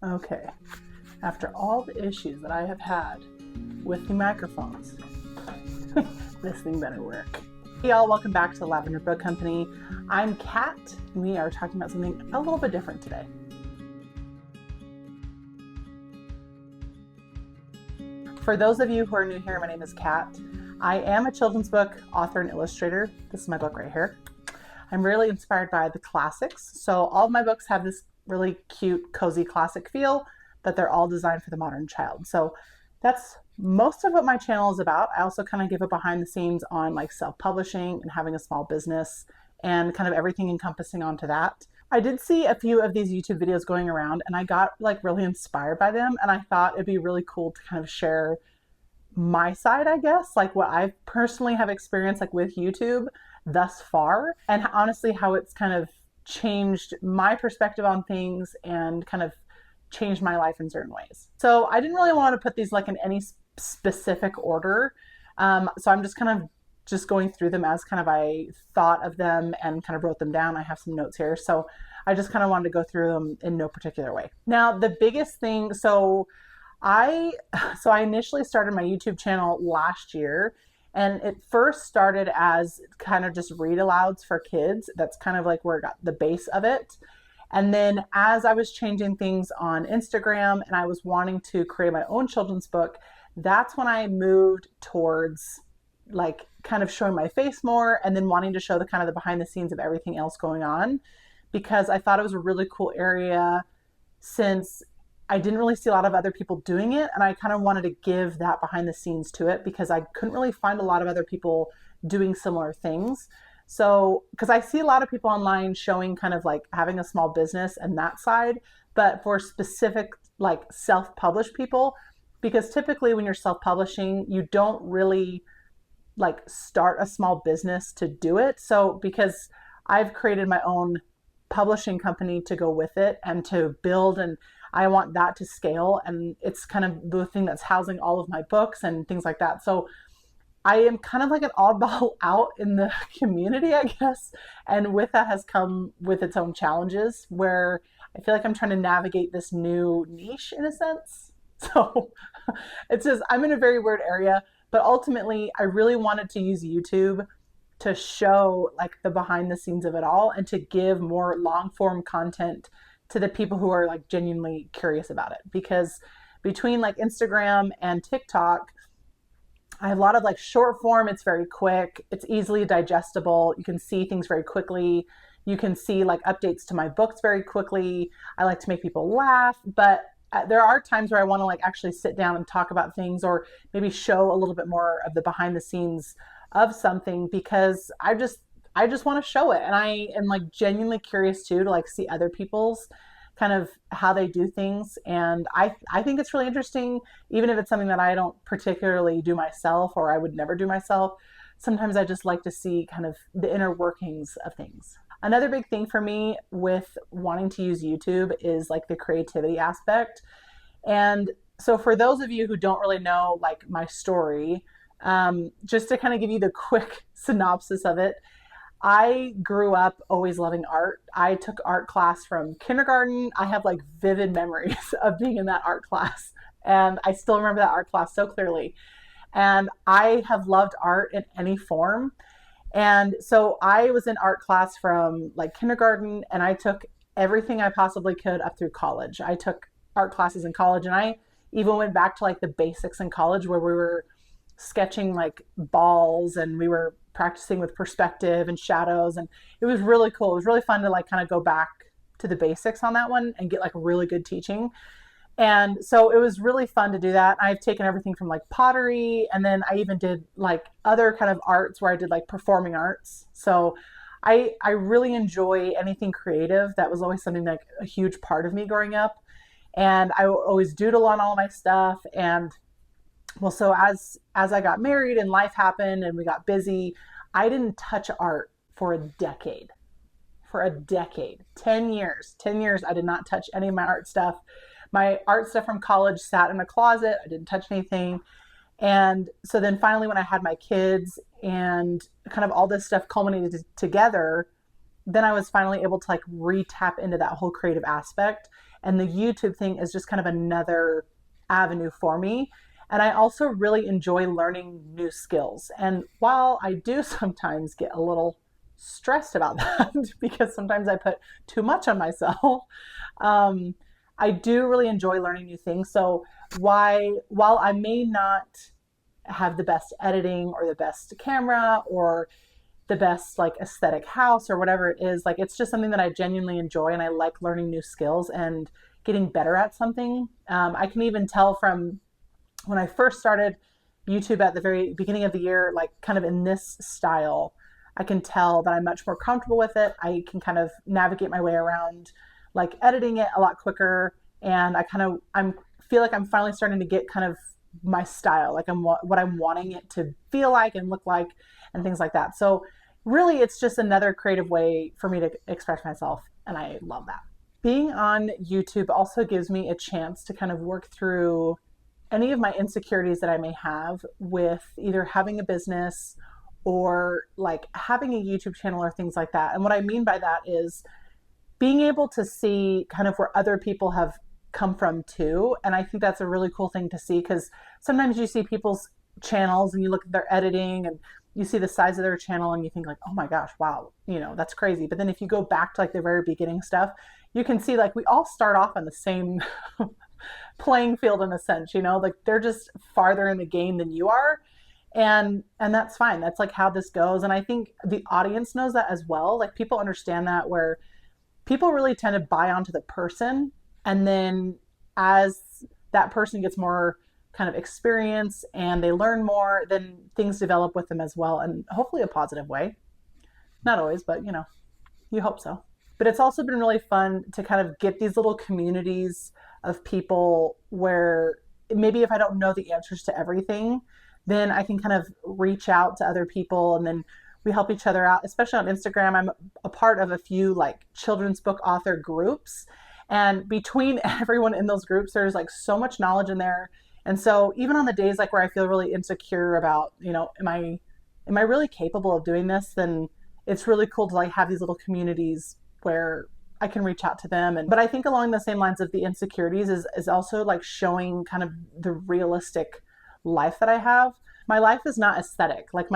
Okay, after all the issues that I have had with the microphones, this thing better work. Hey y'all, welcome back to the Lavender Book Company. I'm Kat, and we are talking about something a little bit different today. For those of you who are new here, my name is Kat. I am a children's book author and illustrator. This is my book right here. I'm really inspired by the classics, so all of my books have this really cute, cozy classic feel, but they're all designed for the modern child. So that's most of what my channel is about. I also kind of give a behind the scenes on like self-publishing and having a small business and kind of everything encompassing onto that. I did see a few of these YouTube videos going around and I got like really inspired by them, and I thought it'd be really cool to kind of share my side, I guess, like what I personally have experienced like with YouTube thus far, and honestly how it's kind of changed my perspective on things and kind of changed my life in certain ways. So I didn't really want to put these like in any specific order. So I'm just kind of just going through them as kind of I thought of them and kind of wrote them down. I have some notes here. So I just kind of wanted to go through them in no particular way. Now, the biggest thing, I initially started my YouTube channel last year, and it first started as kind of just read alouds for kids. That's kind of like where it got the base of it. And then as I was changing things on Instagram and I was wanting to create my own children's book, that's when I moved towards like kind of showing my face more and then wanting to show the kind of the behind the scenes of everything else going on, because I thought it was a really cool area since I didn't really see a lot of other people doing it, and I kind of wanted to give that behind the scenes to it because I couldn't really find a lot of other people doing similar things. So, because I see a lot of people online showing kind of like having a small business and that side, but for specific like self-published people, because typically when you're self-publishing, you don't really like start a small business to do it. So, because I've created my own publishing company to go with it and to build, and I want that to scale, and it's kind of the thing that's housing all of my books and things like that. So I am kind of like an oddball out in the community, I guess. And with that has come with its own challenges where I feel like I'm trying to navigate this new niche in a sense. So it's just, I'm in a very weird area, but ultimately I really wanted to use YouTube to show like the behind the scenes of it all and to give more long form content to the people who are like genuinely curious about it. Because between like Instagram and TikTok, I have a lot of like short form. It's very quick. It's easily digestible. You can see things very quickly. You can see like updates to my books very quickly. I like to make people laugh, but there are times where I want to like actually sit down and talk about things, or maybe show a little bit more of the behind the scenes of something, because I just want to show it. And I am like genuinely curious too to like see other people's kind of how they do things. And I think it's really interesting, even if it's something that I don't particularly do myself or I would never do myself. Sometimes I just like to see kind of the inner workings of things. Another big thing for me with wanting to use YouTube is like the creativity aspect. And so for those of you who don't really know like my story, just to kind of give you the quick synopsis of it, I grew up always loving art. I took art class from kindergarten. I have like vivid memories of being in that art class, and I still remember that art class so clearly. And I have loved art in any form. And so I was in art class from like kindergarten, and I took everything I possibly could up through college. I took art classes in college, and I even went back to like the basics in college where we were sketching like balls and we were practicing with perspective and shadows, and it was really cool. It was really fun to like kind of go back to the basics on that one and get like really good teaching. And so it was really fun to do that. I've taken everything from like pottery, and then I even did like other kind of arts where I did like performing arts. So I really enjoy anything creative. That was always something like a huge part of me growing up. And I would always doodle on all my stuff. And well, so as I got married and life happened and we got busy, I didn't touch art for a decade. For a decade. 10 years. 10 years I did not touch any of my art stuff. My art stuff from college sat in a closet. I didn't touch anything. And so then finally when I had my kids and kind of all this stuff culminated together, then I was finally able to like re-tap into that whole creative aspect. And the YouTube thing is just kind of another avenue for me. And I also really enjoy learning new skills. And while I do sometimes get a little stressed about that because sometimes I put too much on myself, um, I do really enjoy learning new things. So while I may not have the best editing or the best camera or the best like aesthetic house or whatever it is, like it's just something that I genuinely enjoy, and I like learning new skills and getting better at something. I can even tell from when I first started YouTube at the very beginning of the year, like kind of in this style, I can tell that I'm much more comfortable with it. I can kind of navigate my way around like editing it a lot quicker. And I'm feel like I'm finally starting to get kind of my style, like what I'm wanting it to feel like and look like and things like that. So really it's just another creative way for me to express myself. And I love that. Being on YouTube also gives me a chance to kind of work through any of my insecurities that I may have with either having a business or like having a YouTube channel or things like that. And what I mean by that is being able to see kind of where other people have come from too. And I think that's a really cool thing to see, because sometimes you see people's channels and you look at their editing and you see the size of their channel and you think like, oh my gosh, wow, that's crazy. But then if you go back to like the very beginning stuff, you can see like we all start off on the same playing field in a sense, like they're just farther in the game than you are. And that's fine. That's like how this goes. And I think the audience knows that as well. Like people understand that, where people really tend to buy onto the person. And then as that person gets more kind of experience and they learn more, then things develop with them as well. And hopefully a positive way. Not always, but you hope so. But it's also been really fun to kind of get these little communities of people where maybe if I don't know the answers to everything, then I can kind of reach out to other people and then we help each other out. Especially on Instagram, I'm a part of a few like children's book author groups. And between everyone in those groups, there's like so much knowledge in there. And so even on the days like where I feel really insecure about, am I really capable of doing this? Then it's really cool to like have these little communities where I can reach out to them. But I think along the same lines of the insecurities is also like showing kind of the realistic life that I have. My life is not aesthetic. Like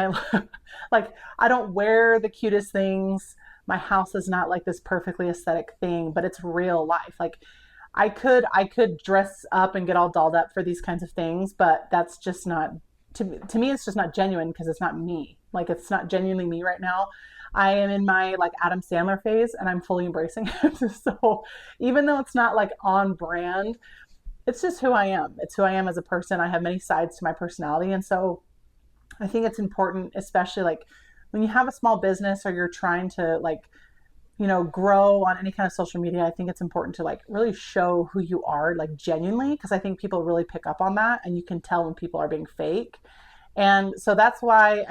like I don't wear the cutest things. My house is not like this perfectly aesthetic thing, but it's real life. Like I could dress up and get all dolled up for these kinds of things, but that's just not to me it's just not genuine, because it's not me. Like it's not genuinely me right now. I am in my like Adam Sandler phase and I'm fully embracing it. So even though it's not like on brand, it's just who I am. It's who I am as a person. I have many sides to my personality. And so I think it's important, especially like when you have a small business or you're trying to like, grow on any kind of social media, I think it's important to like really show who you are, like genuinely, because I think people really pick up on that and you can tell when people are being fake. And so that's why,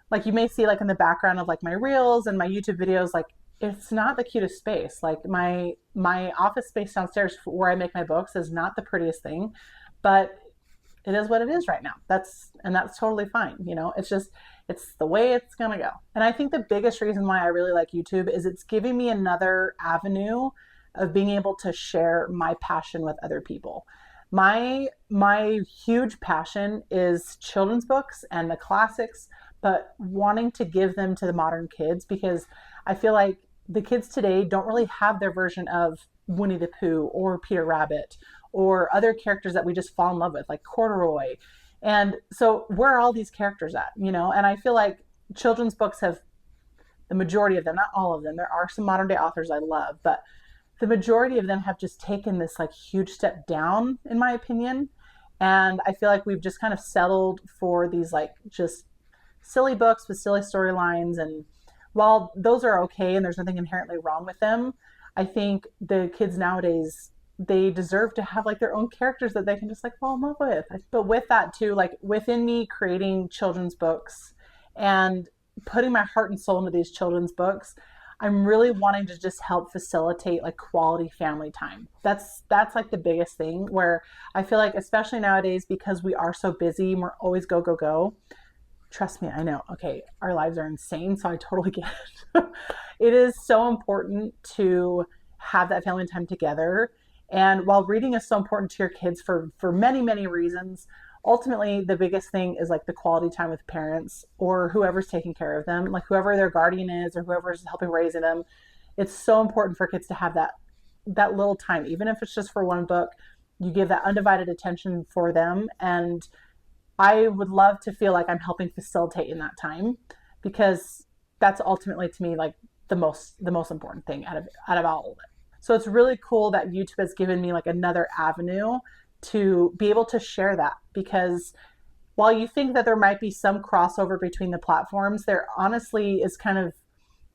like you may see like in the background of like my reels and my YouTube videos, like it's not the cutest space. Like my office space downstairs where I make my books is not the prettiest thing, but it is what it is right now. That's totally fine. It's the way it's gonna go. And I think the biggest reason why I really like YouTube is it's giving me another avenue of being able to share my passion with other people. My huge passion is children's books and the classics, but wanting to give them to the modern kids, because I feel like the kids today don't really have their version of Winnie the Pooh or Peter Rabbit or other characters that we just fall in love with, like Corduroy. And so where are all these characters at, And I feel like children's books have, the majority of them, not all of them, there are some modern day authors I love, but the majority of them have just taken this like huge step down, in my opinion. And I feel like we've just kind of settled for these like just silly books with silly storylines. And while those are okay and there's nothing inherently wrong with them, I think the kids nowadays, they deserve to have like their own characters that they can just like fall in love with. But with that too, like within me creating children's books and putting my heart and soul into these children's books, I'm really wanting to just help facilitate like quality family time. That's like the biggest thing, where I feel like, especially nowadays, because we are so busy and we're always go, go, go. Trust me, I know. Okay, our lives are insane, so I totally get it. It is so important to have that family time together. And while reading is so important to your kids for many, many reasons, ultimately the biggest thing is like the quality time with parents or whoever's taking care of them, like whoever their guardian is or whoever's helping raise them. It's so important for kids to have that little time, even if it's just for one book. You give that undivided attention for them, and I would love to feel like I'm helping facilitate in that time, because that's ultimately to me like the most important thing out of all of it. So it's really cool that YouTube has given me like another avenue to be able to share that, because while you think that there might be some crossover between the platforms, there honestly is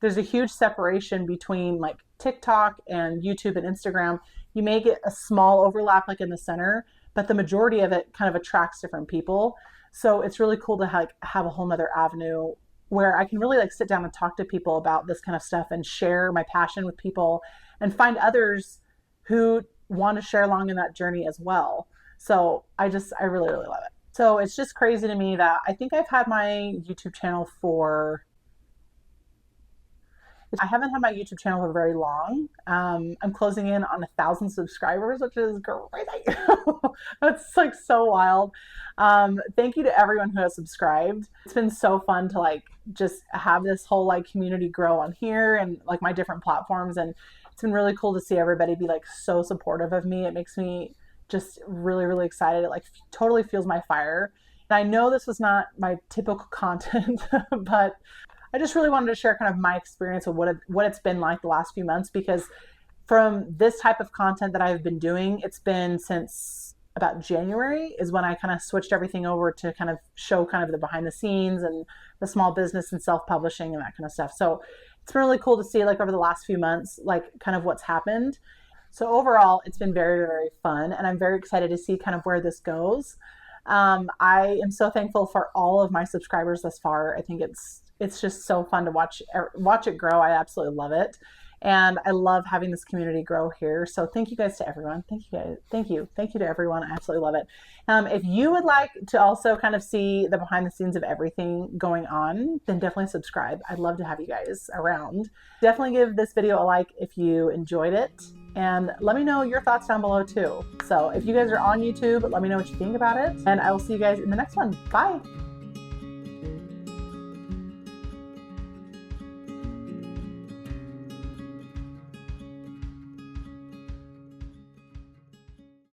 there's a huge separation between like TikTok and YouTube and Instagram. You may get a small overlap like in the center, but the majority of it kind of attracts different people. So it's really cool to have a whole nother avenue where I can really like sit down and talk to people about this kind of stuff and share my passion with people and find others who want to share along in that journey as well. So I really, really love it. So it's just crazy to me that I think I've had my YouTube channel I haven't had my YouTube channel for very long. I'm closing in on 1,000 subscribers, which is crazy. That's like so wild. Thank you to everyone who has subscribed. It's been so fun to like just have this whole like community grow on here and like my different platforms. And it's been really cool to see everybody be like so supportive of me. It makes me just really, really excited. It like totally fuels my fire. And I know this was not my typical content, but I just really wanted to share kind of my experience of what it's been like the last few months, because from this type of content that I've been doing, it's been since about January is when I kind of switched everything over to kind of show kind of the behind the scenes and the small business and self-publishing and that kind of stuff. So it's been really cool to see like over the last few months, like kind of what's happened. So overall, it's been very, very fun, and I'm very excited to see kind of where this goes. I am so thankful for all of my subscribers thus far. I think it's just so fun to watch it grow. I absolutely love it. And I love having this community grow here. So thank you guys to everyone. Thank you guys. Thank you to everyone. I absolutely love it. If you would like to also kind of see the behind the scenes of everything going on, then definitely subscribe. I'd love to have you guys around. Definitely give this video a like if you enjoyed it. And let me know your thoughts down below too. So if you guys are on YouTube, let me know what you think about it. And I will see you guys in the next one. Bye.